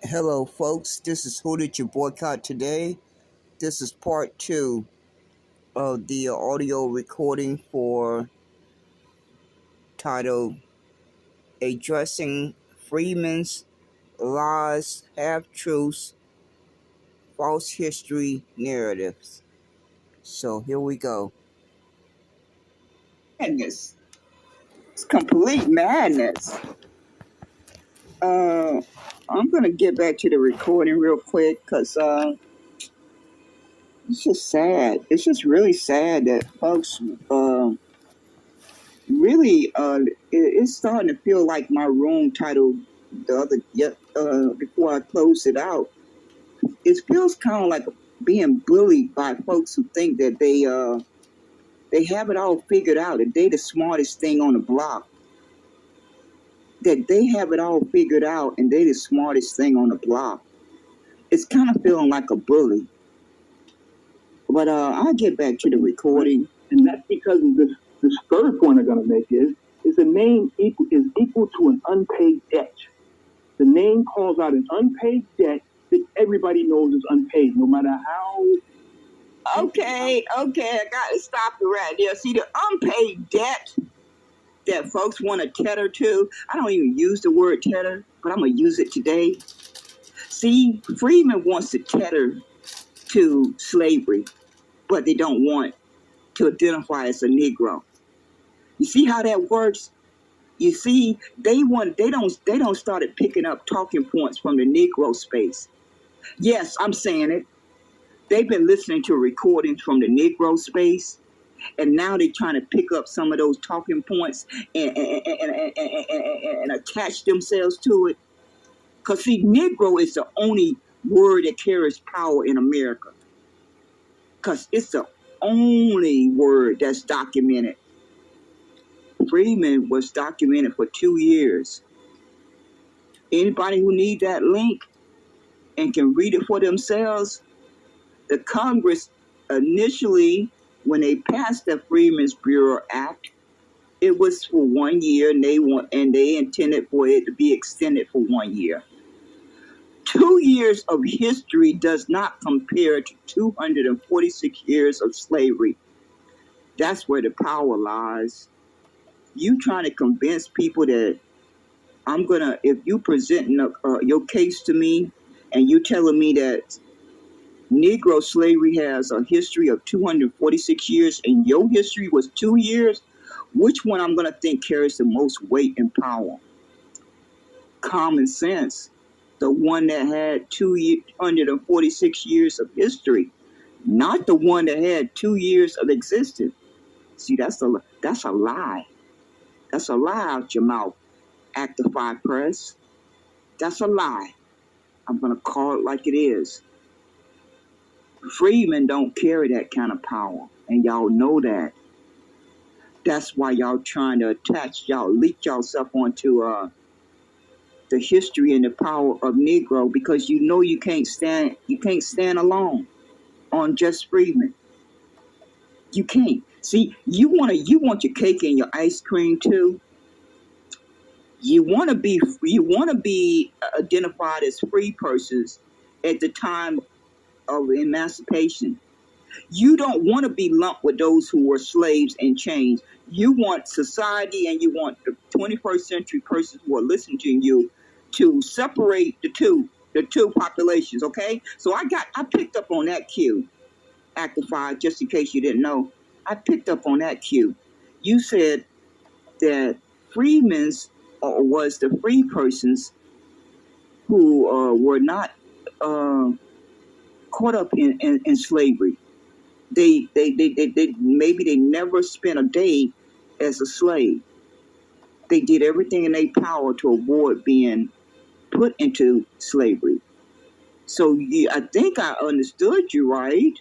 Hello, folks. This is Who Did You Boycott today? This is part two of the audio recording for titled Addressing Freedmen's Lies, Half-Truths, False History Narratives. So here we go. Madness. It's complete madness. I'm going to get back to the recording real quick because it's just sad. It's just really sad that folks really, it's starting to feel like my room title before I close it out. It feels kind of like being bullied by folks who think that they have it all figured out, that they the smartest thing on the block. That they have it all figured out and they the smartest thing on the block. It's kind of feeling like a bully. But I'll get back to the recording. And that's because of this third point I'm going to make is the name is equal to an unpaid debt. The name calls out an unpaid debt that everybody knows is unpaid, no matter how. Okay, I got to stop it right there. See, the unpaid debt that folks want to tether to, I don't even use the word tether, but I'm going to use it today. See, Freedmen wants to tether to slavery, but they don't want to identify as a Negro. You see how that works? You see, they don't started picking up talking points from the Negro space. Yes, I'm saying it. They've been listening to recordings from the Negro space, and now they're trying to pick up some of those talking points and attach themselves to it. Because, see, Negro is the only word that carries power in America. Because it's the only word that's documented. Freedmen was documented for 2 years. Anybody who need that link and can read it for themselves, the Congress initially, when they passed the Freedmen's Bureau Act, it was for 1 year, and they intended for it to be extended for 1 year. 2 years of history does not compare to 246 years of slavery. That's where the power lies. You trying to convince people that if you presenting your case to me and you telling me that Negro slavery has a history of 246 years and your history was 2 years, which one I'm going to think carries the most weight and power? Common sense. The one that had 246 years of history, not the one that had 2 years of existence. See, that's a lie. That's a lie out your mouth, Actify Press. That's a lie. I'm going to call it like it is. Freedmen don't carry that kind of power, and y'all know that. That's why y'all trying to leak yourself onto the history and the power of Negro, because you know you can't stand alone on just Freedmen. You can't. See, you want your cake and your ice cream too. You want to be identified as free persons at the time of emancipation. You don't want to be lumped with those who were slaves and chains. You want society, and you want the 21st century persons who are listening to you to separate the two populations. Okay, so I picked up on that cue, Actified. Just in case you didn't know, I picked up on that cue. You said that freedmen's was the free persons who were not caught up in slavery. They maybe they never spent a day as a slave. They did everything in their power to avoid being put into slavery. So I think I understood you right.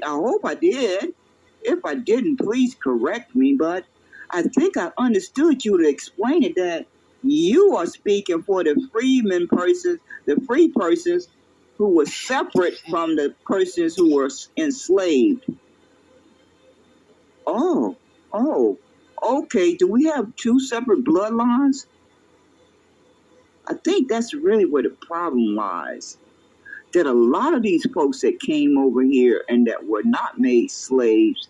I hope I did. If I didn't, please correct me. But I think I understood you to explain it, that you are speaking for the freedmen persons, the free persons who were separate from the persons who were enslaved. Oh, okay. Do we have two separate bloodlines? I think that's really where the problem lies. That a lot of these folks that came over here and that were not made slaves,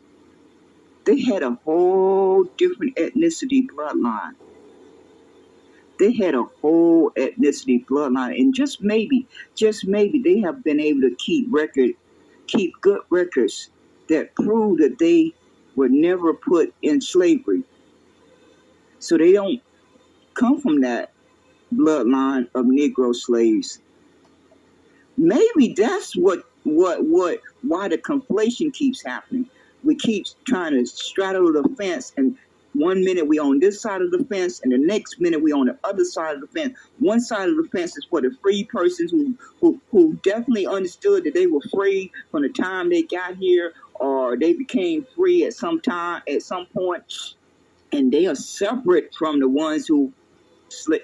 they had a whole different ethnicity bloodline. They had a whole ethnicity bloodline, and just maybe they have been able to keep good records that prove that they were never put in slavery. So they don't come from that bloodline of Negro slaves. Maybe that's why the conflation keeps happening. We keep trying to straddle the fence, and one minute we on this side of the fence, and the next minute we on the other side of the fence. One side of the fence is for the free persons who definitely understood that they were free from the time they got here, or they became free at some point, and they are separate from the ones who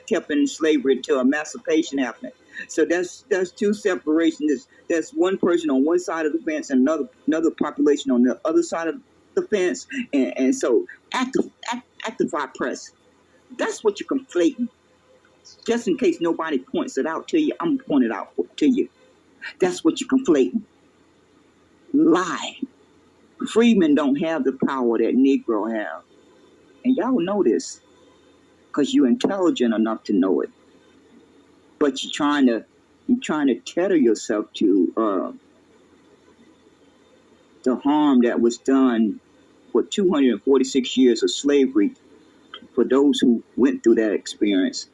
kept in slavery until emancipation happened. So that's two separations. That's one person on one side of the fence and another population on the other side of the fence. And so actify press. That's what you're conflating. Just in case nobody points it out to you, I'm gonna point it out to you. That's what you're conflating. Lie. Freedmen don't have the power that Negro have. And y'all know this because you're intelligent enough to know it. But you're trying to tether yourself to the harm that was done for 246 years of slavery for those who went through that experience.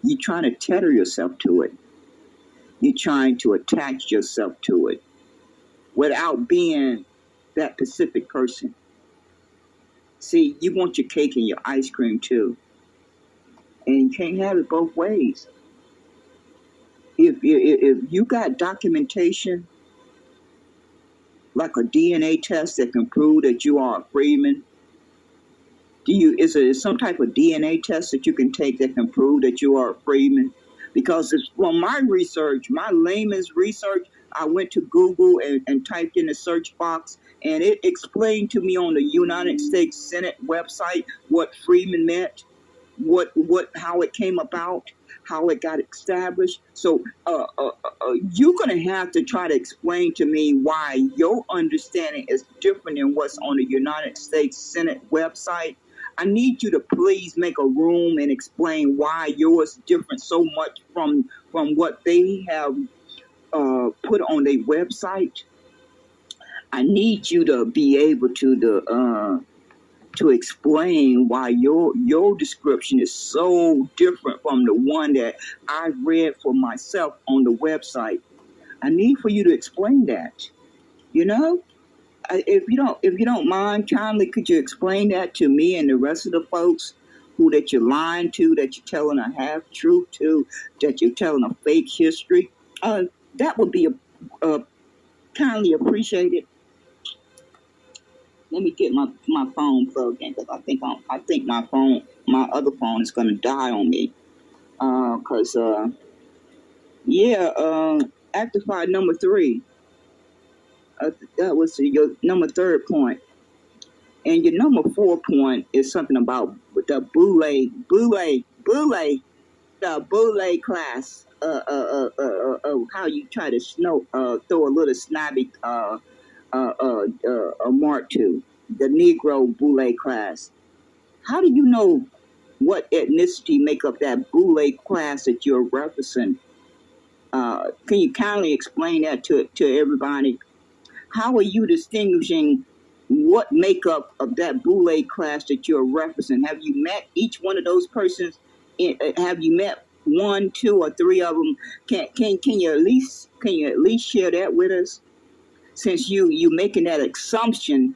You're trying to tether yourself to it. You're trying to attach yourself to it without being that specific person. See, you want your cake and your ice cream too. And you can't have it both ways. If you got documentation, like a DNA test that can prove that you are a freedman, is there some type of DNA test that you can take that can prove that you are a freedman? Because from my research, my layman's research, I went to Google and typed in the search box, and it explained to me on the United States Senate website what freedman meant, how it came about, how it got established. So you're going to have to try to explain to me why your understanding is different than what's on the United States Senate website. I need you to please make a room and explain why yours is different so much from what they have put on their website. I need you to be able to explain why your description is so different from the one that I read for myself on the website. I need for you to explain that. You know, if you don't mind, kindly could you explain that to me and the rest of the folks that you're lying to, that you're telling a half truth to, that you're telling a fake history? That would be kindly appreciated. Let me get my phone plugged in because I think my other phone is gonna die on me. Actify number 3. That was your number 3rd point, and your number 4 point is something about the boule class. How you try to throw a little snobby a mark to the Negro boule class. How do you know what ethnicity make up that boule class that you're referencing? Can you kindly explain that to everybody? How are you distinguishing what makeup of that boule class that you're referencing? Have you met each one of those persons? Have you met 1, 2, or 3 of them? Can you at least share that with us? Since you making that assumption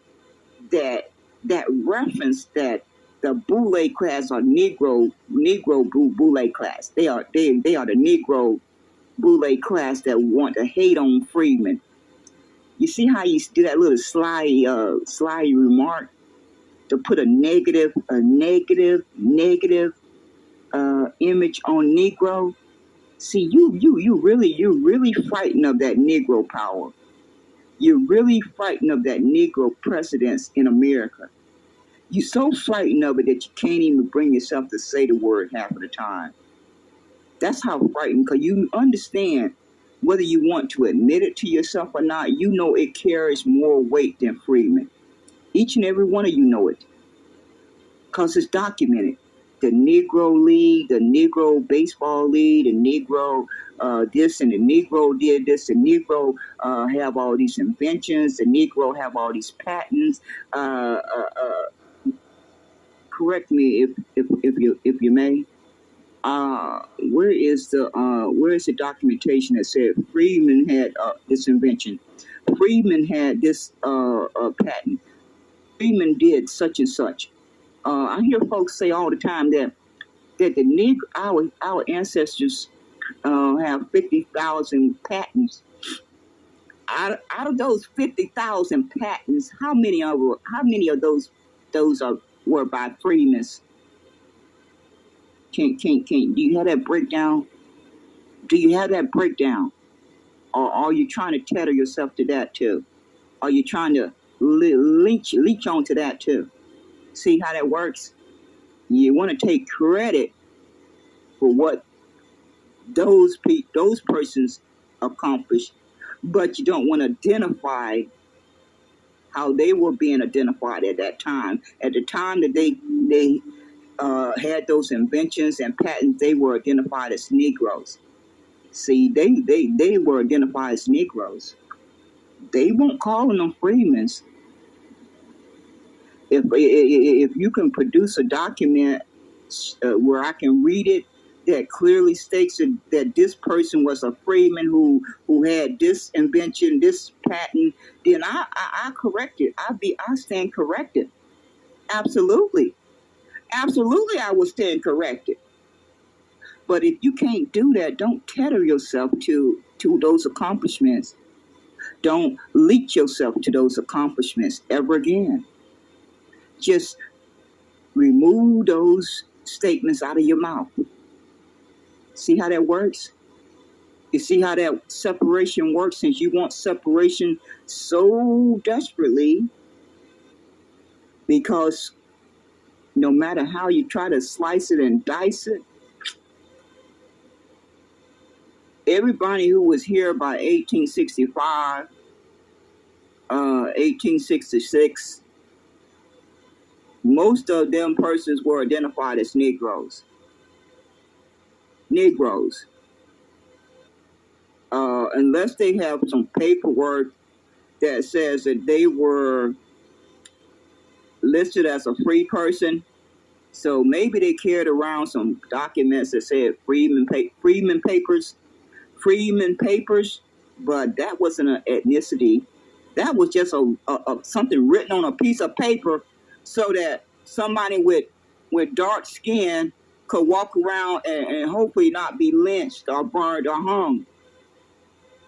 that reference that the boule class are Negro boule class. They are the Negro boule class that want to hate on freedmen. You see how you do that little sly remark to put a negative image on Negro. See, you really frightened of that Negro power. You're really frightened of that Negro precedence in America. You're so frightened of it that you can't even bring yourself to say the word half of the time. That's how frightening, because you understand, whether you want to admit it to yourself or not, you know it carries more weight than Freedmen. Each and every one of you know it, because it's documented. The Negro League, the Negro Baseball League, the Negro this, and the Negro did this, the Negro have all these inventions, the Negro have all these patents. Correct me if you may. Where is the documentation that said Freedman had this invention? Freedman had this patent. Freedman did such and such. I hear folks say all the time that the our ancestors have 50,000 patents. Out of those 50,000 patents, how many of those were by Freedmen's? Do you have that breakdown? Do you have that breakdown? Or are you trying to tether yourself to that too? Are you trying to leech onto that too? See how that works? You want to take credit for what those persons accomplished, but you don't want to identify how they were being identified at that time. At the time that they had those inventions and patents, they were identified as Negroes. See, they were identified as Negroes. They won't call them Freedmen's. If you can produce a document where I can read it that clearly states that this person was a freedman who had this invention, this patent, then I correct it. I stand corrected. Absolutely, I will stand corrected. But if you can't do that, don't tether yourself to those accomplishments. Don't leech yourself to those accomplishments ever again. Just remove those statements out of your mouth. See how that works? You see how that separation works, since you want separation so desperately, because no matter how you try to slice it and dice it, everybody who was here by 1865, 1866, most of them persons were identified as Negroes. Unless they have some paperwork that says that they were listed as a free person, so maybe they carried around some documents that said Freedmen papers, but that wasn't an ethnicity. That was just a something written on a piece of paper so that somebody with dark skin could walk around and hopefully not be lynched or burned or hung.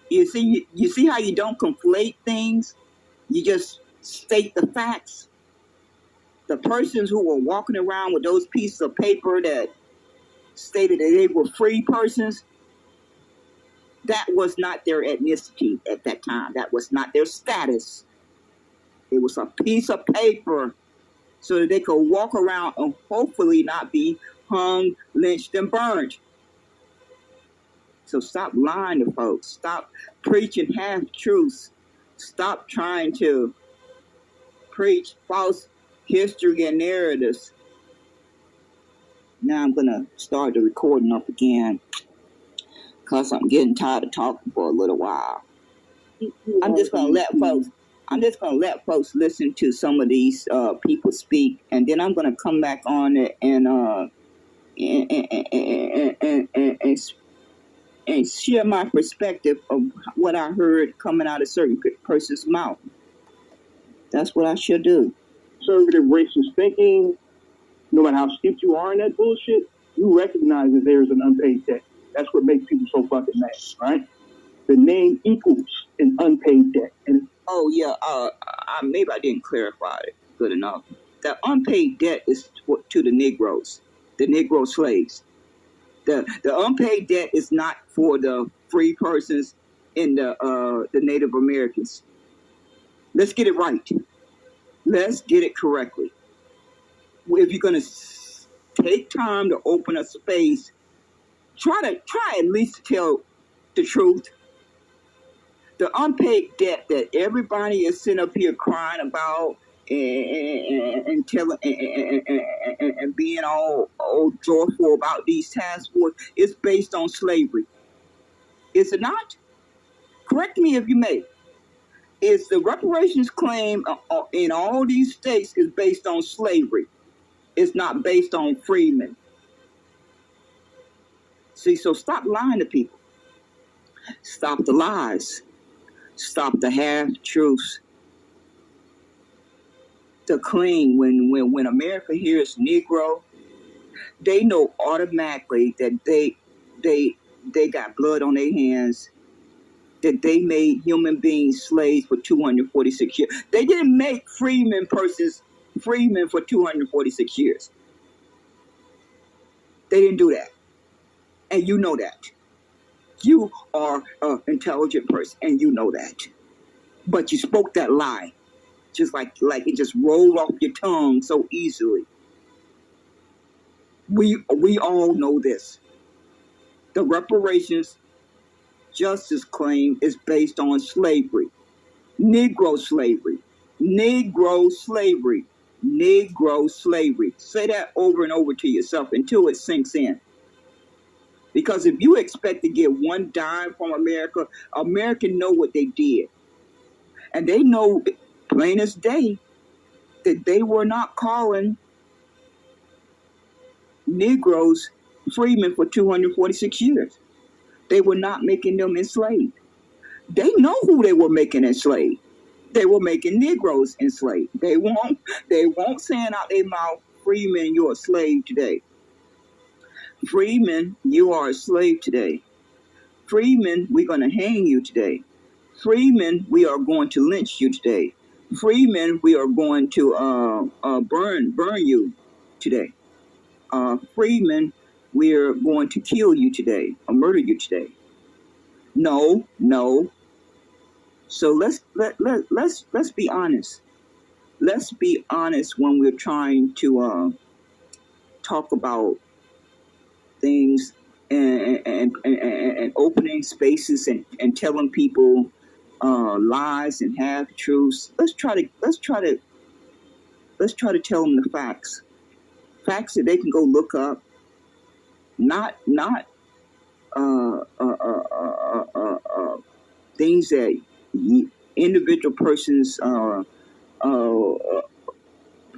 You see how you don't conflate things? You just state the facts. The persons who were walking around with those pieces of paper that stated that they were free persons, that was not their ethnicity at that time. That was not their status. It was a piece of paper so that they could walk around and hopefully not be hung, lynched, and burned. So stop lying to folks. Stop preaching half-truths. Stop trying to preach false history and narratives. Now I'm going to start the recording up again because I'm getting tired of talking for a little while. I'm just going to let folks listen to some of these people speak, and then I'm going to come back on it and share my perspective of what I heard coming out of certain person's mouth. That's what I should do. Conservative racist thinking, no matter how steeped you are in that bullshit, you recognize that there's an unpaid debt. That's what makes people so fucking mad, right? The name equals an unpaid debt. And maybe I didn't clarify it good enough. The unpaid debt is to the Negroes, the Negro slaves. The unpaid debt is not for the free persons in the Native Americans. Let's get it right. Let's get it correctly. If you're going to take time to open a space, try at least to tell the truth. The unpaid debt that everybody is sitting up here crying about and telling and being all joyful about these task force is based on slavery. Is it not? Correct me if you may. Is the reparations claim in all these states is based on slavery? It's not based on freedmen. See, so stop lying to people. Stop the lies. Stop the half-truths. The claim when America hears Negro, they know automatically that they got blood on their hands, that they made human beings slaves for 246 years. They didn't make freedmen for 246 years. They didn't do that. And you know that. You are an intelligent person, and you know that. But you spoke that lie, just like it just rolled off your tongue so easily. We all know this. The reparations justice claim is based on slavery. Negro slavery. Negro slavery. Negro slavery. Say that over and over to yourself until it sinks in. Because if you expect to get one dime from America, America know what they did. And they know, plain as day, that they were not calling Negroes freedmen for 246 years. They were not making them enslaved. They know who they were making enslaved. They were making Negroes enslaved. They won't saying out their mouth, freeman, you're a slave today. Freeman, you are a slave today. Freeman, we're going to hang you today. Freeman, we are going to lynch you today. Freeman, we are going to burn you today. Freeman, we are going to kill you today or murder you today. No. So let's be honest. Let's be honest when we're trying to talk about things and opening spaces and telling people lies and half truths. Let's try to tell them the facts that they can go look up. Not things that individual persons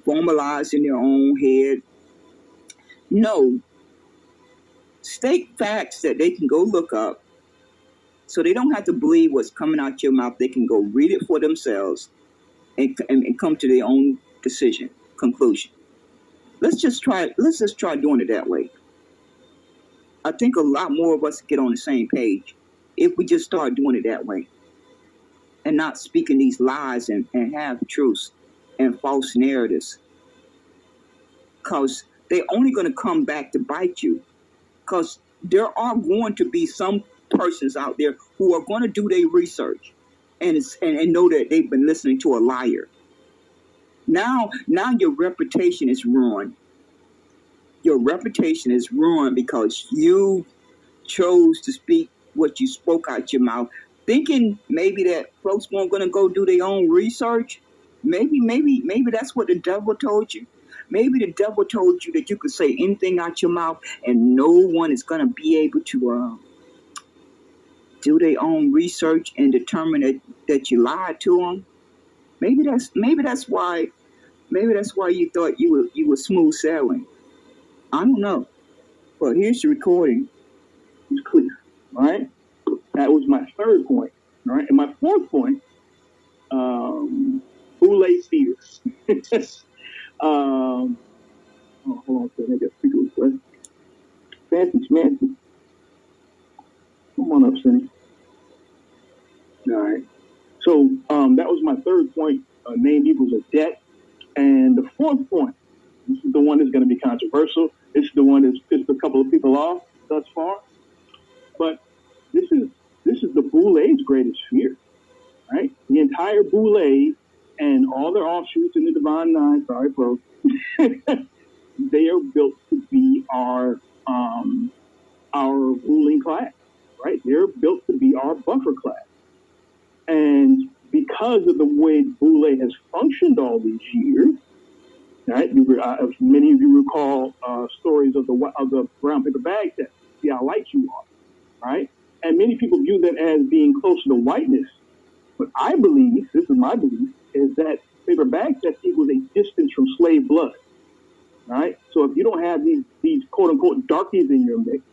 formalize in their own head. No. State facts that they can go look up so they don't have to believe what's coming out your mouth. They can go read it for themselves and come to their own conclusion. Let's just try doing it that way. I think a lot more of us get on the same page if we just start doing it that way and not speaking these lies and half-truths and false narratives, because they're only going to come back to bite you. Because there are going to be some persons out there who are going to do their research and know that they've been listening to a liar. Now your reputation is ruined. Your reputation is ruined because you chose to speak what you spoke out your mouth, thinking maybe that folks weren't going to go do their own research. Maybe that's what the devil told you. Maybe the devil told you that you could say anything out your mouth and no one is going to be able to do their own research and determine that you lied to them. Maybe that's why you thought you were smooth sailing. I don't know. But here's the recording. It's clear. All right? That was my third point. All right? And my fourth point, Boule fears. Hold on a second. I got speaker request. Fancy schmancy. Come on up, Cindy. All right. So that was my third point. Name equals a debt. And the fourth point, this is the one that's going to be controversial. This is the one that's pissed a couple of people off thus far. But this is the Boule's greatest fear, right? The entire Boule and all their offshoots in the Divine Nine, sorry, folks, they are built to be our our ruling class, right? They're built to be our buffer class. And because of the way Boule has functioned all these years, right? Many of you recall stories of the brown paper bag test. See how light you are, right? And many people view that as being closer to whiteness. But I believe, this is my belief, is that paper bag test equals a distance from slave blood, right? So if you don't have these quote unquote darkies in your mix,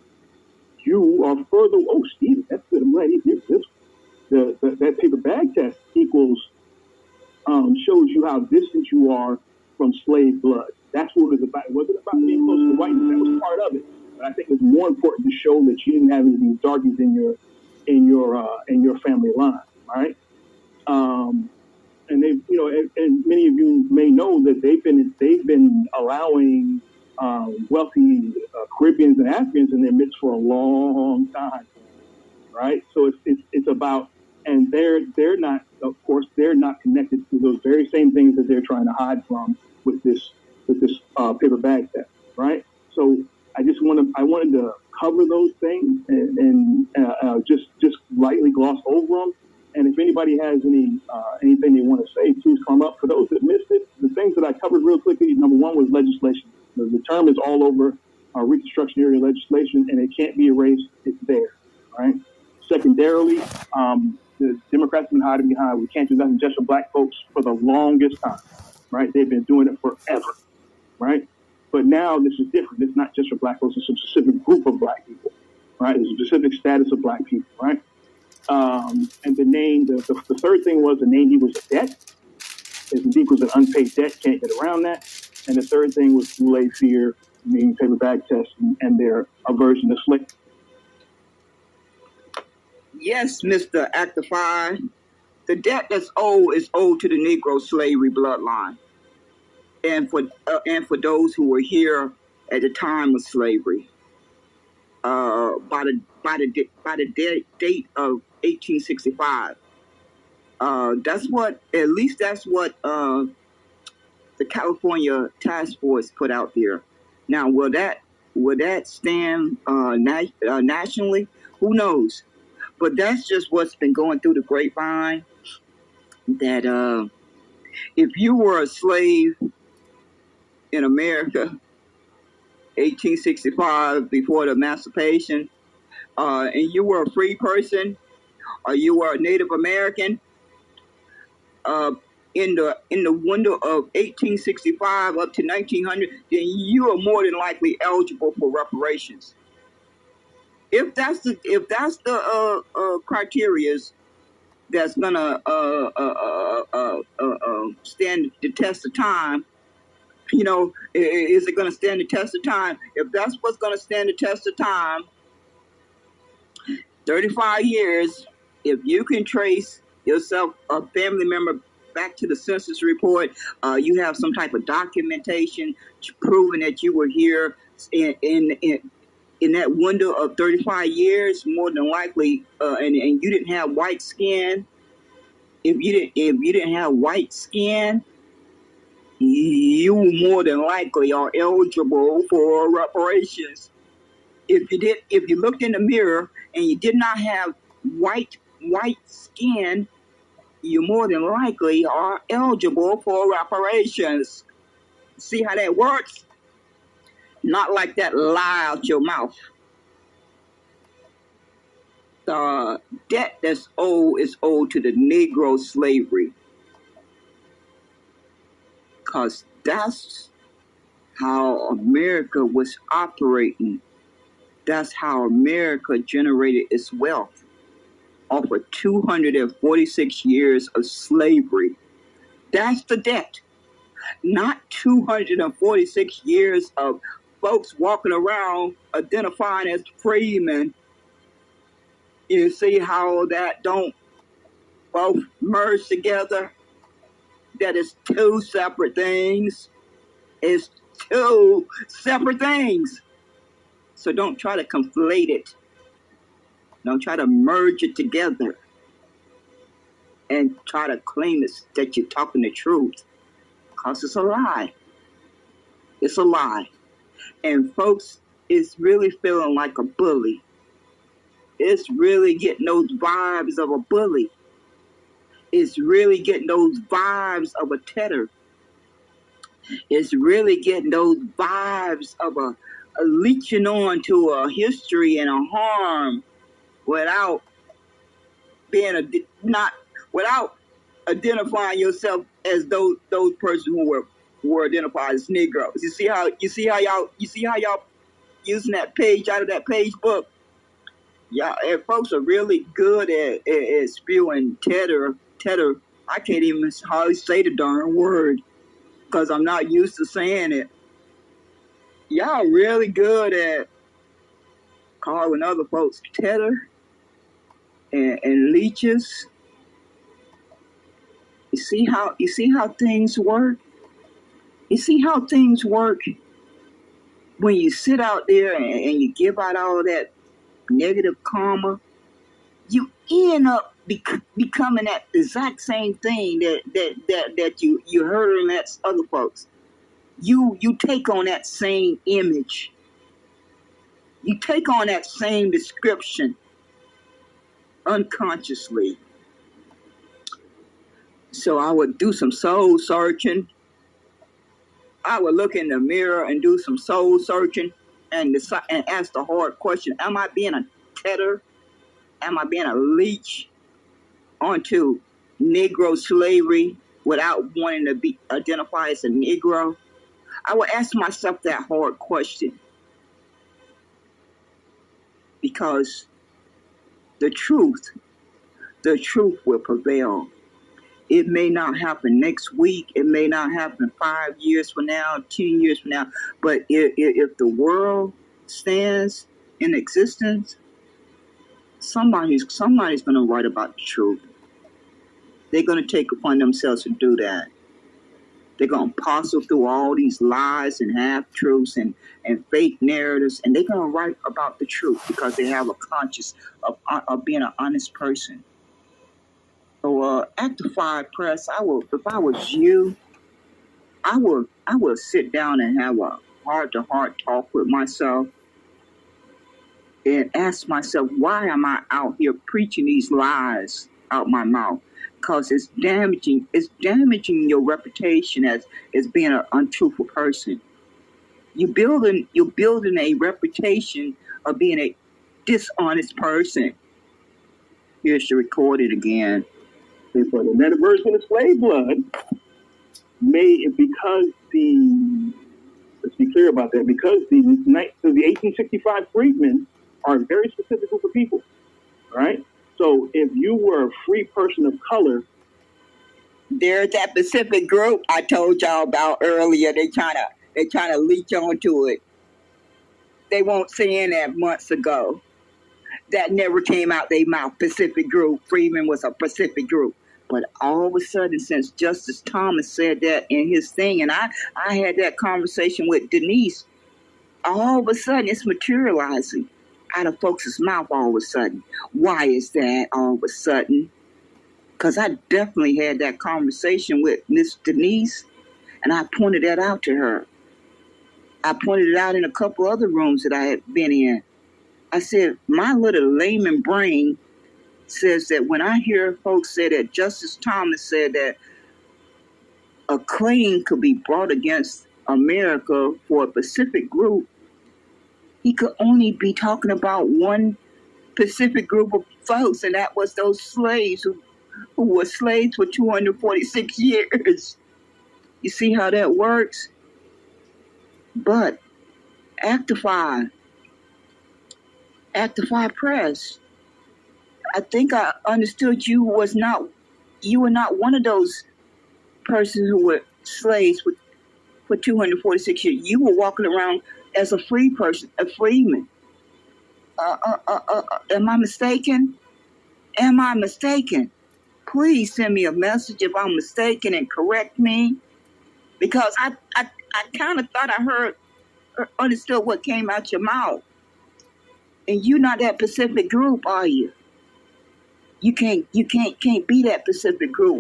you are further. Oh, Steve, that's good. I'm glad he did this. That paper bag test equals shows you how distant you are from slave blood. That's what it was about. It wasn't about being close to whiteness. That was part of it. But I think it's more important to show that you didn't have any of these darkies in your family line, right? And they, and many of you may know that they've been allowing wealthy Caribbeans and Africans in their midst for a long time, right? So it's about, and they're not, of course, they're not connected to those very same things that they're trying to hide from with this paper bag test, right? So I wanted to cover those things and just lightly gloss over them. And if anybody has anything they want to say, please come up. For those that missed it, the things that I covered real quickly, number one was legislation. The term is all over Reconstruction era legislation, and it can't be erased. It's there, right? Secondarily, the Democrats have been hiding behind, we can't do nothing just for black folks for the longest time, right? They've been doing it forever, right? But now this is different. It's not just for black folks, it's a specific group of black people, right? It's a specific status of black people, right? And the name, the third thing was the name equals a debt. It equals an unpaid debt, can't get around that. And the third thing was Boule fear, meaning paper bag test and their aversion to slavery. Yes, Mr. Actify. The debt that's owed is owed to the Negro slavery bloodline, and for those who were here at the time of slavery. By the date of 1865. That's what the California Task Force put out there. Now, will that stand nationally? Who knows? But that's just what's been going through the grapevine. That if you were a slave in America, 1865, before the emancipation, and you were a free person, or you were a Native American, in the window of 1865 up to 1900, then you are more than likely eligible for reparations. If that's the criteria that's gonna stand the test of time, is it gonna stand the test of time? If that's what's gonna stand the test of time, 35 years, if you can trace yourself, a family member, back to the census report, you have some type of documentation proving that you were here in that window of 35 years, more than likely, and you didn't have white skin. If you didn't have white skin, you more than likely are eligible for reparations. If you looked in the mirror and you did not have white skin, you more than likely are eligible for reparations. See how that works? Not like that lie out your mouth. The debt that's owed is owed to the Negro slavery, because that's how America was operating. That's how America generated its wealth, off of 246 years of slavery. That's the debt. Not 246 years of folks walking around identifying as freedmen. You see how that don't both merge together? That is two separate things. It's two separate things. So don't try to conflate it. Don't try to merge it together and try to claim that you're talking the truth, because it's a lie. It's a lie. And folks is really feeling like a bully. It's really getting those vibes of a bully. It's really getting those vibes of a tether. It's really getting those vibes of a leeching on to a history and a harm without being without identifying yourself as those persons who were identified as Negroes. You see how y'all using that page out of that page book. Yeah, and folks are really good at spewing tether. I can't even hardly say the darn word because I'm not used to saying it. Y'all really good at calling other folks tether and leeches. You see how things work? You see how things work when you sit out there and you give out all that negative karma? You end up becoming that exact same thing that you heard in that other folks. You take on that same image. You take on that same description unconsciously. So I would do some soul searching. I would look in the mirror and do some soul searching and decide, and ask the hard question: am I being a tether? Am I being a leech onto Negro slavery without wanting to be identified as a Negro? I would ask myself that hard question because the truth will prevail. It may not happen next week. It may not happen 5 years from now, 10 years from now. But if the world stands in existence, somebody's going to write about the truth. They're going to take it upon themselves to do that. They're going to parcel through all these lies and half-truths and fake narratives, and they're going to write about the truth because they have a conscience of being an honest person. So, Actify Press, if I was you, I would sit down and have a heart-to-heart talk with myself and ask myself, why am I out here preaching these lies out my mouth? Because it's damaging your reputation as being an untruthful person. You're building a reputation of being a dishonest person. Here's the recording again. For the metaversion of slave blood, let's be clear about that, because the 1865 freedmen are a very specific group of people, right? So if you were a free person of color, there's that Pacific group I told y'all about earlier. They trying to leech onto it. They won't saying that months ago. That never came out their mouth. Pacific group. Freedmen was a Pacific group. But all of a sudden, since Justice Thomas said that in his thing, and I had that conversation with Denise, all of a sudden it's materializing out of folks' mouth all of a sudden. Why is that all of a sudden? Because I definitely had that conversation with Miss Denise, and I pointed that out to her. I pointed it out in a couple other rooms that I had been in. I said, my little layman brain says that when I hear folks say that Justice Thomas said that a claim could be brought against America for a Pacific group, he could only be talking about one Pacific group of folks, and that was those slaves who were slaves for 246 years. You see how that works? But Actify Press, I think I understood you were not one of those persons who were slaves for 246 years. You were walking around as a free person, a freeman. Am I mistaken? Am I mistaken? Please send me a message if I'm mistaken and correct me, because I kind of thought I heard or understood what came out your mouth. And you're not that Pacific group, are you? You can't be that Pacific group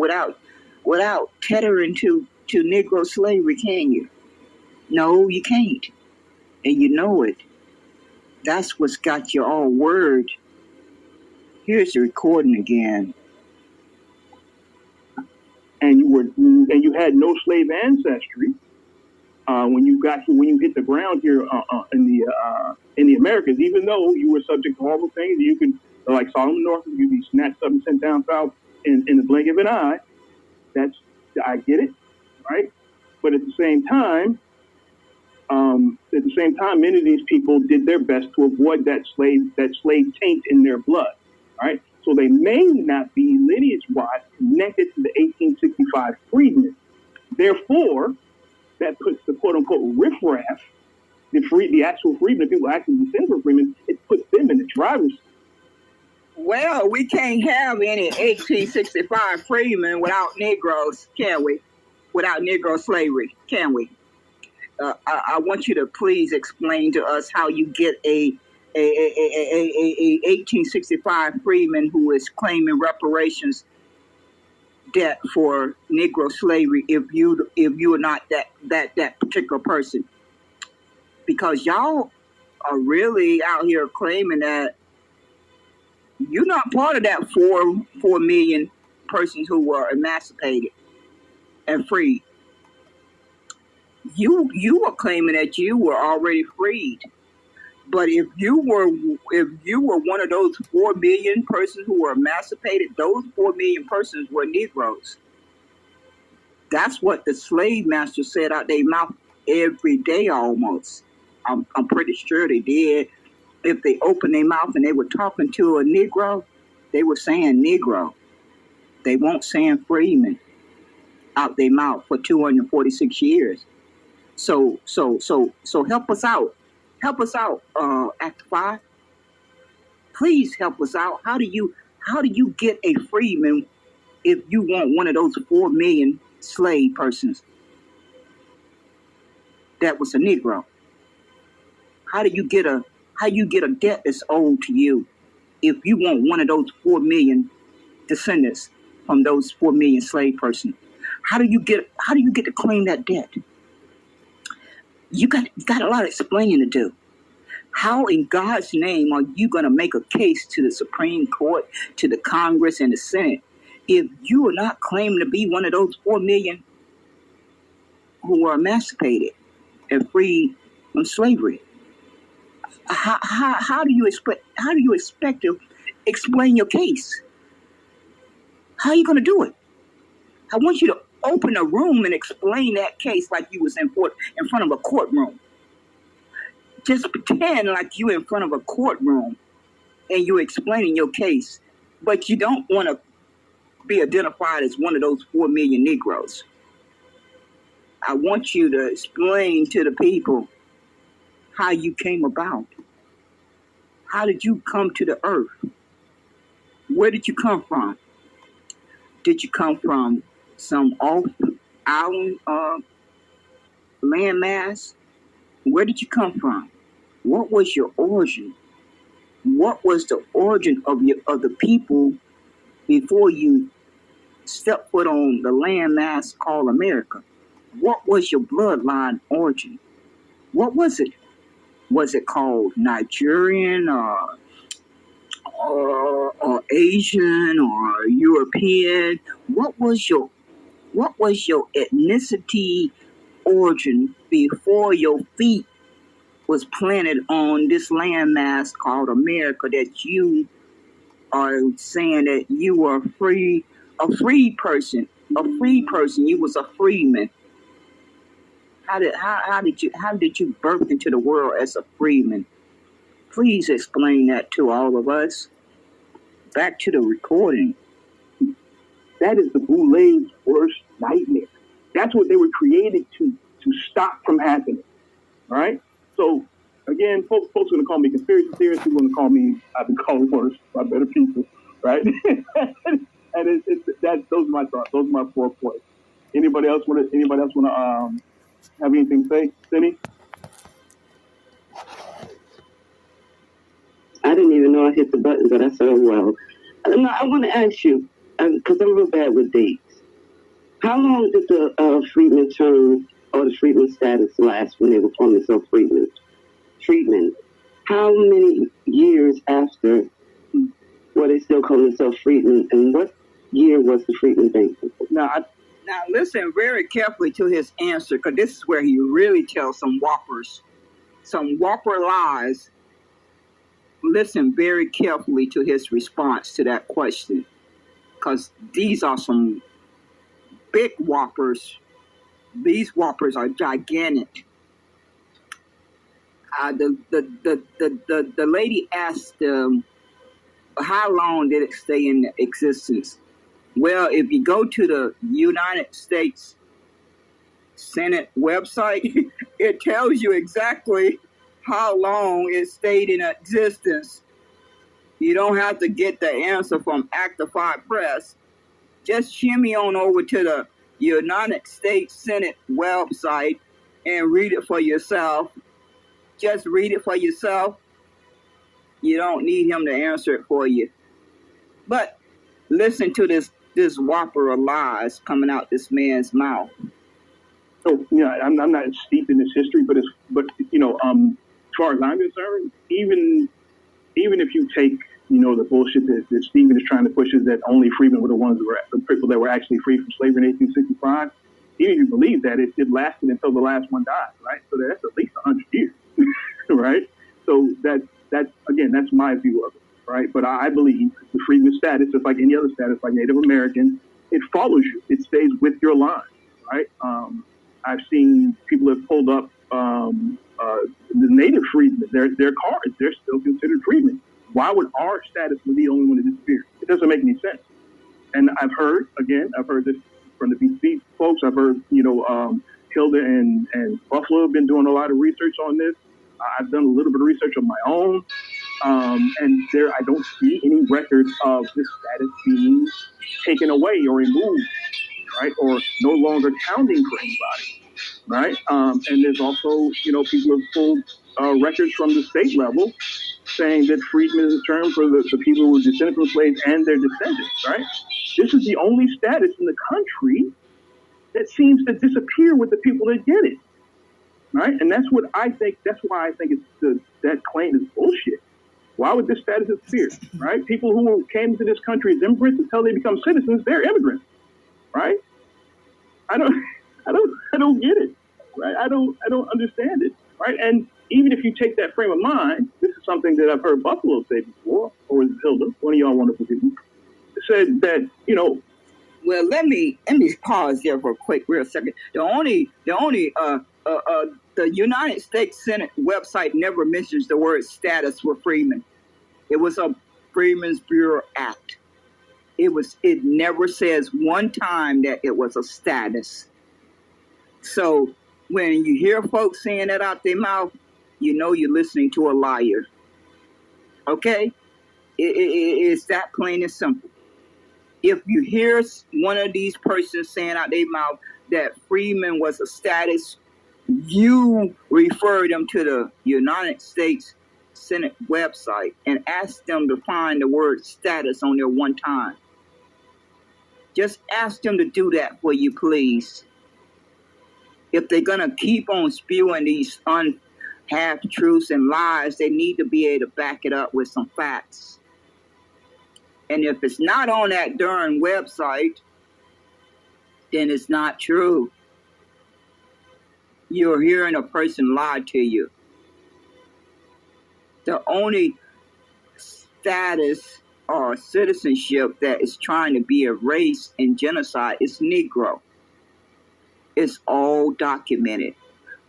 without tethering to Negro slavery, can you? No, you can't. And you know it. That's what's got you all worried. Here's the recording again. And you had no slave ancestry when you hit the ground here in the Americas. Even though you were subject to horrible things, you could, like Solomon North, you'd be snatched up and sent down south in the blink of an eye. I get it, right? But at the same time, many of these people did their best to avoid that slave taint in their blood, right? So they may not be lineage-wise connected to the 1865 freedmen. Therefore, that puts the quote-unquote riffraff, the actual freedmen, people actually descend from freedmen, it puts them in the driver's seat. Well, we can't have any 1865 freedmen without Negroes, can we? Without Negro slavery, can we? I want you to please explain to us how you get a 1865 freedman who is claiming reparations debt for Negro slavery if you are not that particular person, because y'all are really out here claiming that you're not part of that 4 million persons who were emancipated and freed. You were claiming that you were already freed. But if you were one of those 4 million persons who were emancipated, those 4 million persons were Negroes. That's what the slave masters said out their mouth every day almost. I'm pretty sure they did. If they opened their mouth and they were talking to a Negro, they were saying Negro. They weren't saying freedman out their mouth for 246 years. So help us out. Help us out, Act 5. Please help us out. How do you get a freedman if you want one of those 4 million slave persons that was a Negro? How do you get a debt that's owed to you if you want one of those 4 million descendants from those 4 million slave persons? How do you get to claim that debt? You got a lot of explaining to do. How in God's name are you going to make a case to the Supreme Court, to the Congress and the Senate if you are not claiming to be one of those 4 million who were emancipated and freed from slavery? How do you expect to explain your case? How are you going to do it? I want you to open a room and explain that case like you was in front of a courtroom. Just pretend like you in front of a courtroom and you're explaining your case, but you don't want to be identified as one of those 4 million Negroes. I want you to explain to the people how you came about. How did you come to the earth? Where did you come from? Did you come from some off-island landmass? Where did you come from? What was your origin? What was the origin of the people before you stepped foot on the landmass called America? What was your bloodline origin? What was it? Was it called Nigerian or Asian or European? What was your ethnicity origin before your feet was planted on this landmass called America that you are saying that you were a free person? You was a freedman. How did you birth into the world as a freedman? Please explain that to all of us. Back to the recording. That is the Goulet's worst nightmare. That's what they were created to stop from happening. All right? So, again, folks are going to call me conspiracy theorists. People are going to call me, I've been called worse by better people, right? And those are my thoughts. Those are my 4 points. Anybody else want to have anything to say? Cindy? I didn't even know I hit the button, but I said, oh, well. No, I want to ask you, because I'm real bad with dates. How long did the Freedmen term or the Freedmen status last when they were calling themselves Freedmen? how many years after were they still calling themselves freedmen, and what year was the Freedmen thing? Now listen very carefully to his answer, because this is where he really tells some whopper lies. Listen very carefully to his response to that question, because these are some big whoppers. These whoppers are gigantic. The lady asked how long did it stay in existence? Well, if you go to the United States Senate website, it tells you exactly how long it stayed in existence. You don't have to get the answer from Actify Press. Just shimmy on over to the United States Senate website and read it for yourself. Just read it for yourself. You don't need him to answer it for you. But listen to this whopper of lies coming out this man's mouth. So I'm not steeped in this history, but as far as I'm concerned, even if you take the bullshit that Stephen is trying to push, is that only freedmen were the people that were actually free from slavery in 1865. Even if you believe that, it lasted until the last one died, right? So that's at least 100 years, right? So that's my view of it, right? But I believe the freedman status, just like any other status, like Native American, it follows you. It stays with your line, right? I've seen people have pulled up the native freedmen, their cards, they're still considered freedmen. Why would our status be the only one to disappear? It doesn't make any sense. And I've heard this from the BC folks. I've heard, Hilda and Buffalo have been doing a lot of research on this. I've done a little bit of research on my own. And I don't see any records of this status being taken away or removed, right? Or no longer counting for anybody, right? And there's also, people have pulled records from the state level saying that freedmen is a term for the people who were descended from slaves and their descendants, right? This is the only status in the country that seems to disappear with the people that get it, right? And that's why I think that claim is bullshit. Why would this status disappear, right? People who came to this country as immigrants until they become citizens, they're immigrants, right? I don't get it, right? I don't understand it, right? And even if you take that frame of mind, this is something that I've heard Buffalo say before, or is it Hilda, one of y'all wonderful people, said that, Well, let me pause there for a quick, real second. The United States Senate website never mentions the word status for freedmen. It was a Freedmen's Bureau Act. It never says one time that it was a status. So when you hear folks saying that out their mouth, you're listening to a liar. Okay? It's that plain and simple. If you hear one of these persons saying out their mouth that freedmen was a status, you refer them to the United States Senate website and ask them to find the word status on there one time. Just ask them to do that for you, please. If they're going to keep on spewing these half-truths and lies, they need to be able to back it up with some facts. And if it's not on that darn website, then it's not true. You're hearing a person lie to you. The only status or citizenship that is trying to be erased in genocide is Negro. It's all documented.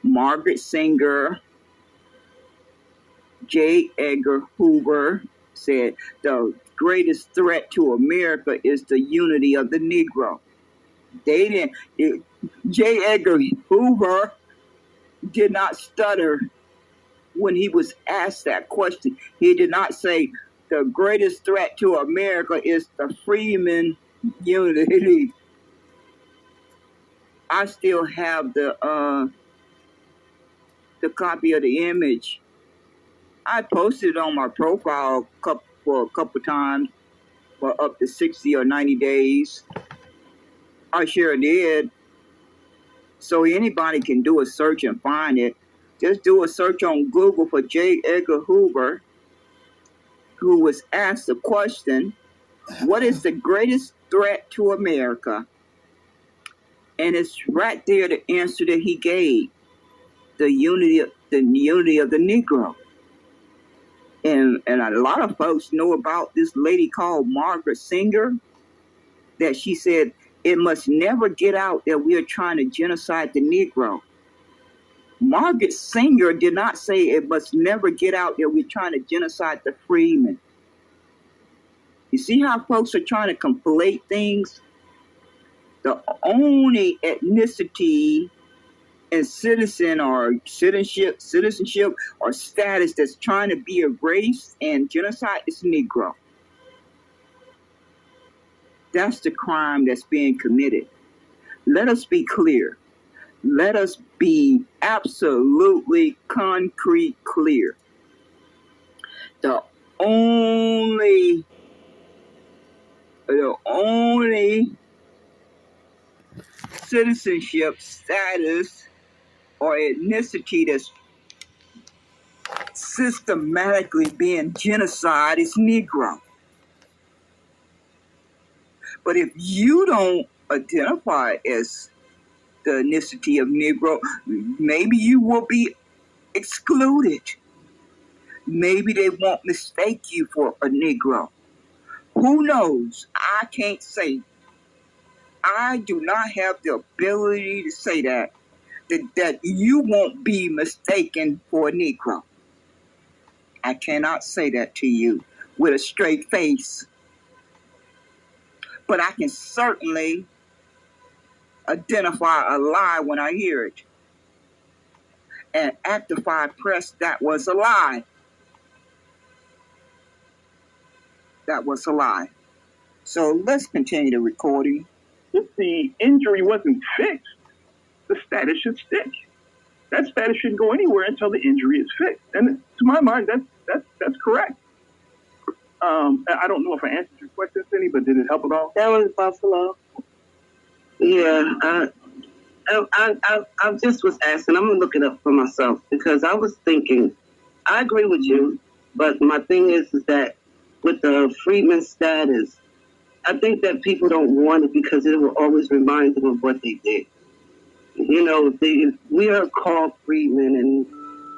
Margaret Sanger, J. Edgar Hoover said the greatest threat to America is the unity of the Negro. J. Edgar Hoover did not stutter when he was asked that question. He did not say the greatest threat to America is the Freedmen unity. I still have the copy of the image. I posted it on my profile for a couple times for up to 60 or 90 days. I sure did. So anybody can do a search and find it. Just do a search on Google for J. Edgar Hoover, who was asked the question, what is the greatest threat to America? And it's right there the answer that he gave, the unity of the Negro. And a lot of folks know about this lady called Margaret Sanger, that she said it must never get out that we are trying to genocide the Negro. Margaret Sanger did not say it must never get out that we're trying to genocide the Freedmen. You see how folks are trying to conflate things? The only ethnicity and citizenship or status that's trying to be erased and genocide is Negro. That's the crime that's being committed. Let us be clear. Let us be absolutely concrete clear. The only citizenship status or ethnicity that's systematically being genocide is Negro. But if you don't identify as the ethnicity of Negro, maybe you will be excluded. Maybe they won't mistake you for a Negro. Who knows? I can't say. I do not have the ability to say that you won't be mistaken for a Negro. I cannot say that to you with a straight face. But I can certainly identify a lie when I hear it. And actify press that was a lie. That was a lie. So let's continue the recording. If the injury wasn't fixed, the status should stick. That status shouldn't go anywhere until the injury is fixed. And to my mind, that's correct. I don't know if I answered your question, Cindy, but did it help at all? That was Buffalo. Yeah, I just was asking. I'm gonna look it up for myself because I was thinking. I agree with you, but my thing is that with the Freedmen status, I think that people don't want it because it will always remind them of what they did. You know, we are called Freedmen, and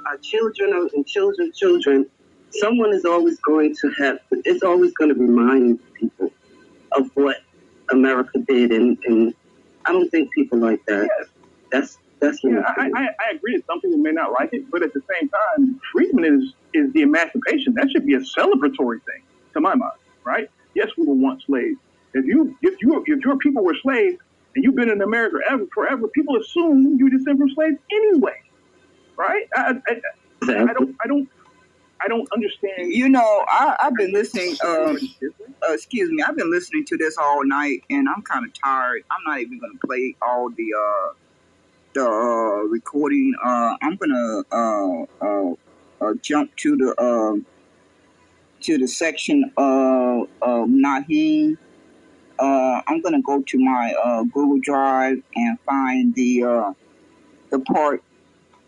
our children and children. Someone is always going to have. It's always going to remind people of what America did, and I don't think people like that. Yes. That's yeah. I agree that some people may not like it, but at the same time, freedmen is the emancipation. That should be a celebratory thing, to my mind, right? Yes, we were once slaves. If your people were slaves and you've been in America forever, people assume you descend from slaves anyway, right? I don't understand. You know, I've been listening. Excuse me, I've been listening to this all night, and I'm kind of tired. I'm not even going to play all the recording. I'm gonna jump to the section of Naheem. I'm gonna go to my Google Drive and find the part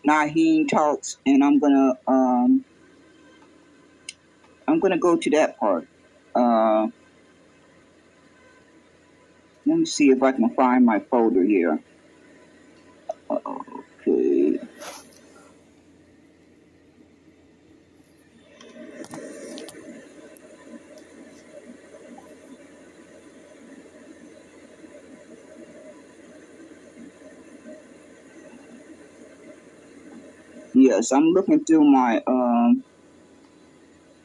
Naheem talks, and I'm gonna go to that part. Let me see if I can find my folder here. Okay. Yes, I'm looking through my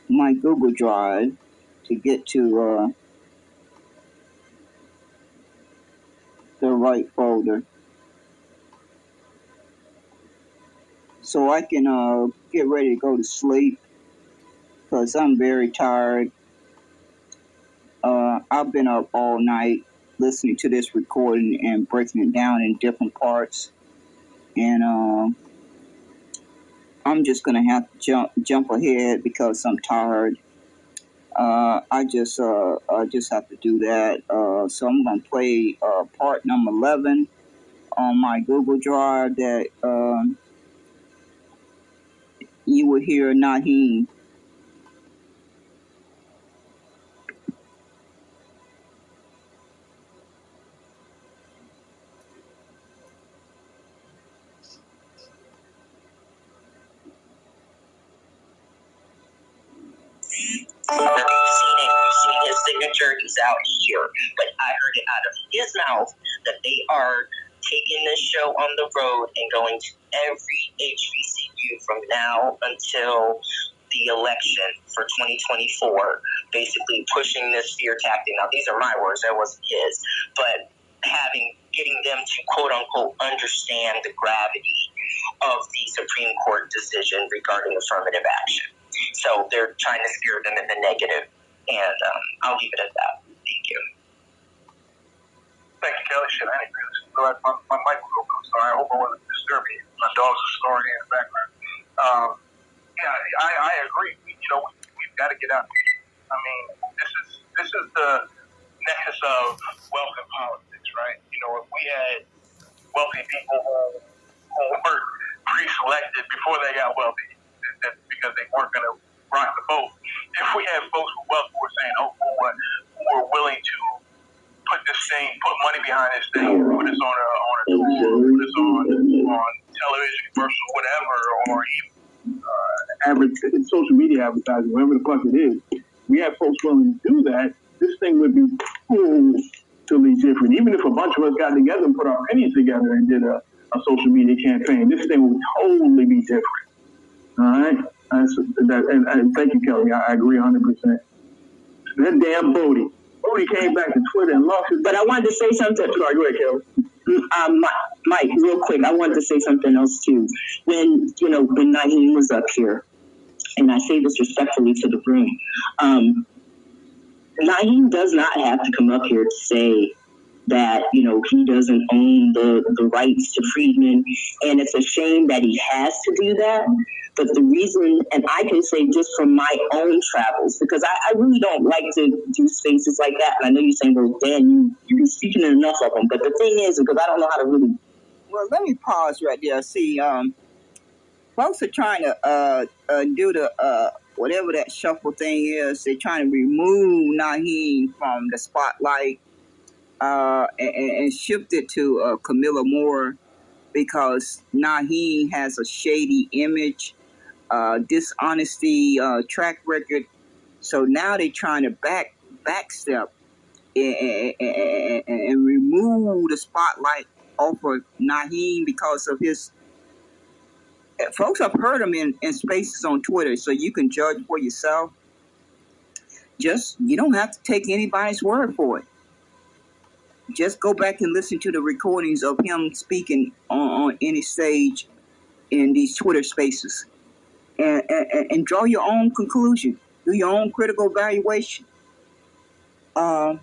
my Google Drive to get to the right folder, so I can get ready to go to sleep, because I'm very tired. I've been up all night listening to this recording and breaking it down in different parts, and I'm just gonna have to jump ahead because I'm tired. I just have to do that. So I'm gonna play part number 11 on my Google Drive. That you will hear Naheem. You've seen his signature, he's out here. But I heard it out of his mouth that they are taking this show on the road and going to every HBCU from now until the election for 2024, basically pushing this fear tactic. Now, these are my words, that wasn't his, but getting them to quote unquote understand the gravity of the Supreme Court decision regarding affirmative action. So they're trying to steer them in the negative, and I'll leave it at that. Thank you. Thank you, Kelly. Shit, I didn't agree with this. My mic was open. I'm sorry. I hope I wasn't disturbing you. My dogs are snoring in the background. I agree. We've got to get out here. I mean, this is the nexus of wealth and politics, right? If we had wealthy people who were pre-selected before they got wealthy, because they weren't going to rock the boat. If we have folks with wealth who are saying, who are willing to put money behind this thing, put this on a tour, put this on television, commercial, whatever, or even social media advertising, whatever the fuck it is. We have folks willing to do that. This thing would be totally different. Even if a bunch of us got together and put our pennies together and did a social media campaign, this thing would totally be different. All right, and thank you, Kelly. I agree 100%. That damn Bodie came back to Twitter and lost it. But I wanted to say something. Sorry, go ahead, Kelly. Mike, real quick, I wanted to say something else too. When Naheem was up here, and I say this respectfully to the room, Naheem does not have to come up here to say that, he doesn't own the rights to Freedmen. And it's a shame that he has to do that. But the reason, and I can say just from my own travels, because I really don't like to do spaces like that. And I know you're saying, well, Dan, you're speaking in enough of them. But the thing is, because I don't know how to really. Well, let me pause right there. See, folks are trying to do the whatever that shuffle thing is. They're trying to remove Naheem from the spotlight and shift it to Camilla Moore, because Naheem has a shady image, dishonesty track record. So now they're trying to backstep and remove the spotlight off of Naheem because of his. Folks have heard him in spaces on Twitter, so you can judge for yourself. You don't have to take anybody's word for it. Just go back and listen to the recordings of him speaking on any stage in these Twitter spaces, and draw your own conclusion. Do your own critical evaluation. But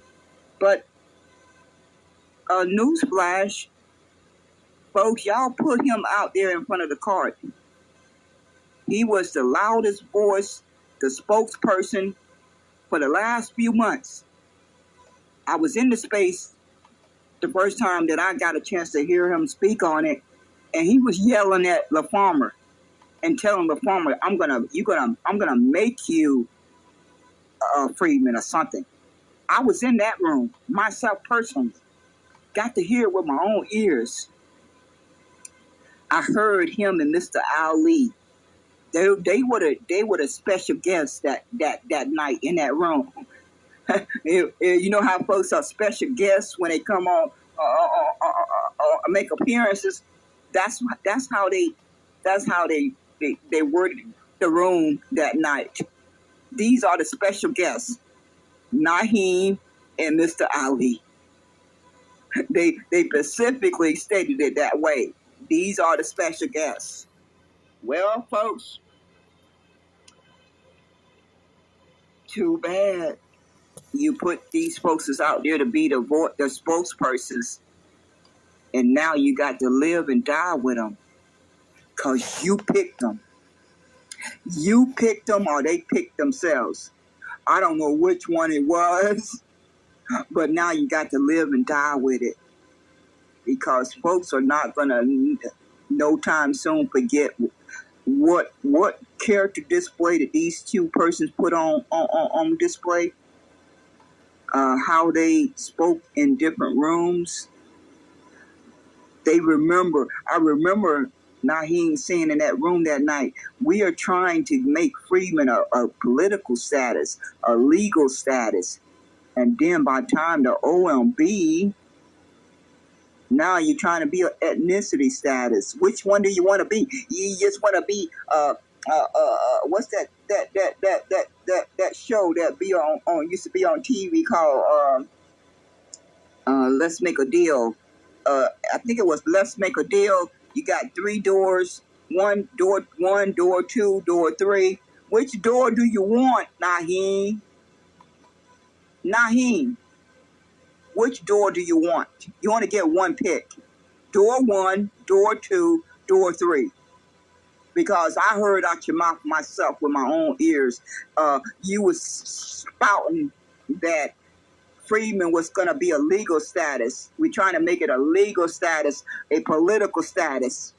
newsflash, folks, y'all put him out there in front of the card. He was the loudest voice, the spokesperson for the last few months. I was in the space the first time that I got a chance to hear him speak on it, and he was yelling at LaFarmer and telling LaFarmer, I'm gonna make you a Freedman or something. I was in that room myself personally, got to hear it with my own ears. I heard him and Mr. Ali. They were the special guests that night in that room. You know how folks are special guests when they come on make appearances. That's how they worded the room that night. These are the special guests, Naheem and Mr. Ali. They specifically stated it that way. These are the special guests. Well, folks, too bad. You put these folks out there to be the spokespersons, and now you got to live and die with them because you picked them. You picked them or they picked themselves. I don't know which one it was, but now you got to live and die with it because folks are not going to no time soon forget what character display did these two persons put on display? How they spoke in different rooms. I remember Naheem saying in that room that night, we are trying to make Freedmen a political status, a legal status. And then by the time the OMB, now you're trying to be an ethnicity status. Which one do you want to be? You just want to be what's that show that be on used to be on TV called Let's Make a Deal. I think it was Let's Make a Deal. You got 3 doors, one door, 2, door 3. Which door do you want, Naheem? Naheem, which door do you want? You want to get one pick. Door 1, door 2, door 3. Because I heard out your mouth myself with my own ears, you was spouting that Freedmen was going to be a legal status. We're trying to make it a legal status, a political status.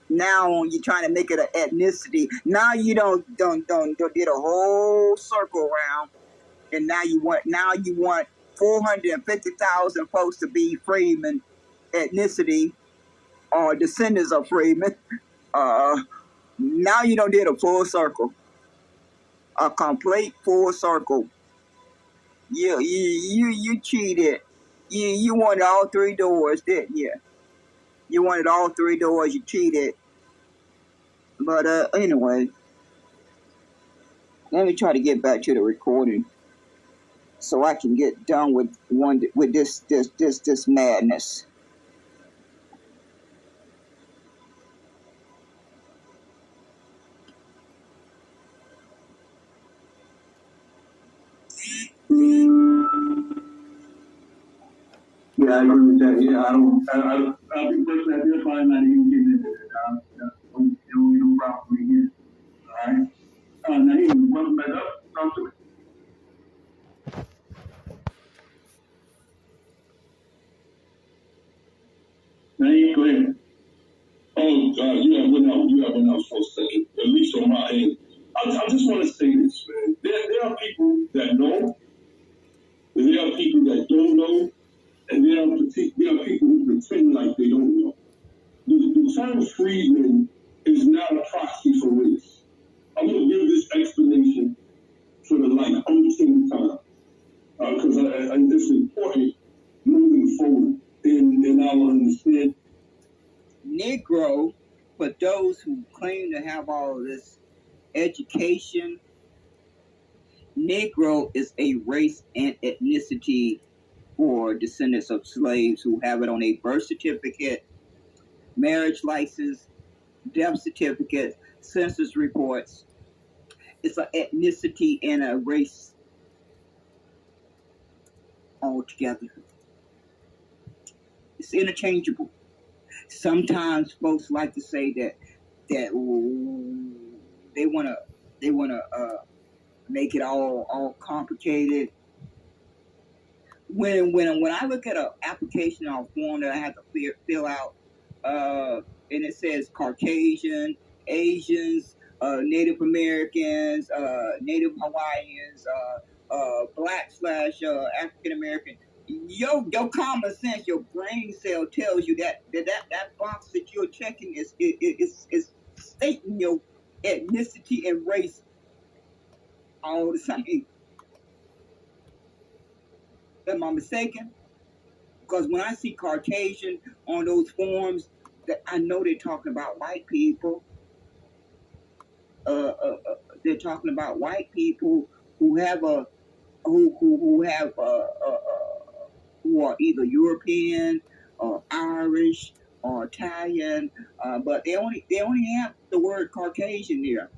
Now you're trying to make it an ethnicity. Now you don't did a whole circle around, and now you want 450,000 folks to be Freedmen ethnicity or descendants of Freedmen. Now you don't did a full circle, a complete full circle. You cheated. You wanted all 3 doors, didn't you? You wanted all 3 doors. You cheated. But anyway, let me try to get back to the recording so I can get done with this madness. Yeah, I agree with that. Yeah, I'll be personally, I feel fine not even getting into it. No problem for me here. All right. Now, you welcome back up. Talk to me. Now, you go ahead. Oh, you have went out for a second, at least on my end. I just want to say this, man. There are people that know, and there are people that don't know, and there are people who pretend like they don't know. The term freedman is not a proxy for race. I'm going to give this explanation for the umpteenth time, because it's important moving forward in our understanding. Negro, for those who claim to have all of this education, Negro is a race and ethnicity for descendants of slaves who have it on a birth certificate, marriage license, death certificate, census reports. It's an ethnicity and a race altogether. It's interchangeable. Sometimes folks like to say that they want to make it all complicated. When I look at an application or form that I have to fill out, and it says Caucasian, Asians, Native Americans, Native Hawaiians, Black/African American. Your common sense, your brain cell tells you that box that you're checking is stating your ethnicity and race all the same. Am I mistaken? Because when I see Caucasian on those forms, that I know they're talking about white people. They're talking about white people who have who are either European or Irish or Italian, but they only have the word Caucasian there.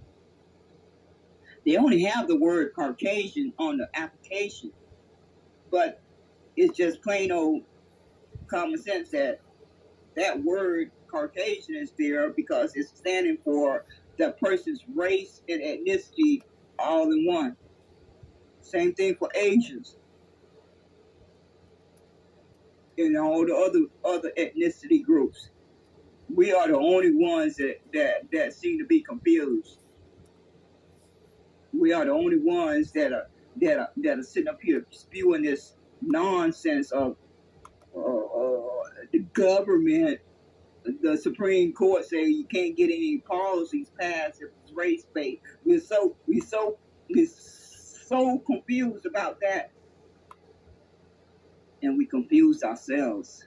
They only have the word Caucasian on the application, but it's just plain old common sense that word Caucasian is there because it's standing for the person's race and ethnicity all in one. Same thing for Asians and all the other ethnicity groups. we are the only ones that seem to be confused. We are the only ones that are sitting up here spewing this nonsense of the government. The Supreme Court say you can't get any policies passed if it's race based. We're so confused about that, and we confuse ourselves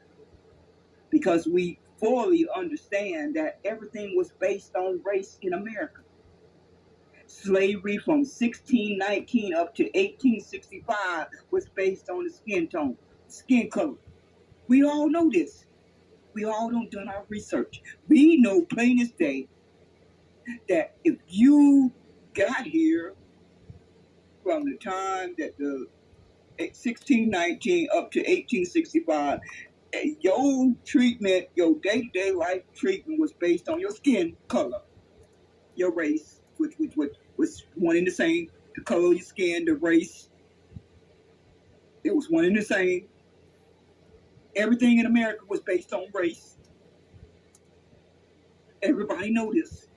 because we fully understand that everything was based on race in America. Slavery from 1619 up to 1865 was based on the skin tone, skin color. We all know this. We all don't done our research. We know plain as day that if you got here from the time that the 1619 up to 1865, your treatment, your day-to-day life treatment was based on your skin color, your race, which was one and the same. The color of your skin, the race, it was one and the same. Everything in America was based on race. Everybody know this.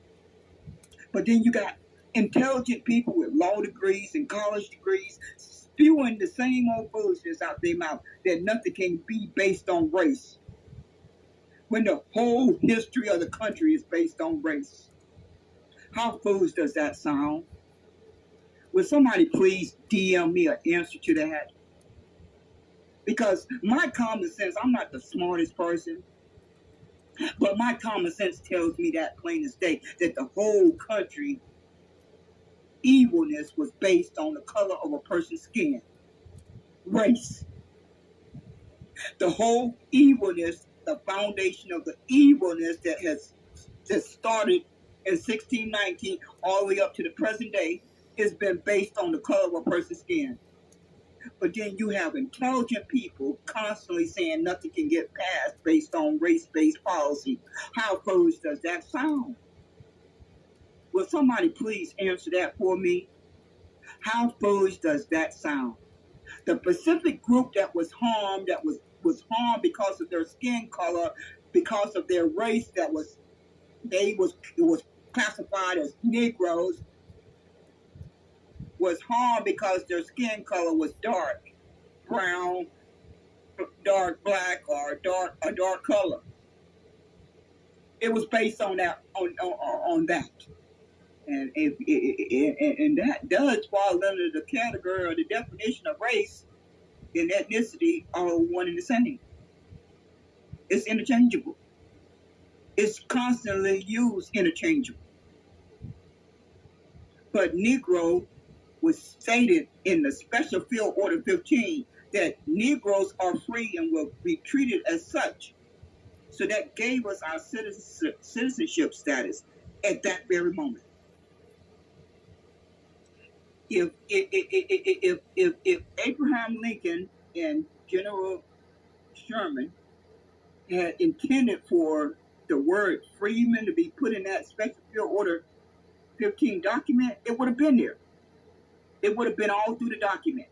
But then you got intelligent people with law degrees and college degrees spewing the same old foolishness out their mouth that nothing can be based on race, when the whole history of the country is based on race. How foolish does that sound? Will somebody please DM me an answer to that? Because my common sense, I'm not the smartest person, but my common sense tells me that plain as day, that the whole country evilness was based on the color of a person's skin, race. The whole evilness, the foundation of the evilness that started in 1619 all the way up to the present day has been based on the color of a person's skin. But then you have intelligent people constantly saying nothing can get passed based on race-based policy. How foolish does that sound? Will somebody please answer that for me? How foolish does that sound? The Pacific group that was harmed harmed because of their skin color, because of their race, it was classified as Negroes, was harmed because their skin color was dark brown, dark black, or a dark color. It was based on that on that. And and that does fall under the category or the definition of race and ethnicity, all one and the same. It's interchangeable. It's constantly used interchangeable. But Negro was stated in the Special Field Order 15 that Negroes are free and will be treated as such. So that gave us our citizenship status at that very moment. If Abraham Lincoln and General Sherman had intended for the word freedmen to be put in that Special Field Order 15 document, it would have been there. It would have been all through the document.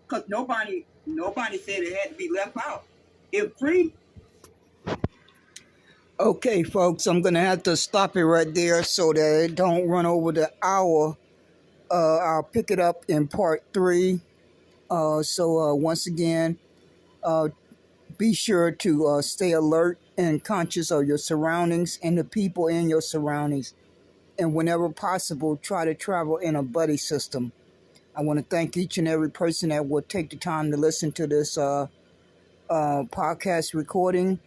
Because nobody said it had to be left out. If free. Okay, folks, I'm going to have to stop it right there so that it don't run over the hour. I'll pick it up in part 3. So once again, be sure to stay alert and conscious of your surroundings and the people in your surroundings. And whenever possible, try to travel in a buddy system. I want to thank each and every person that will take the time to listen to this podcast recording.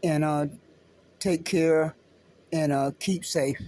And take care and keep safe.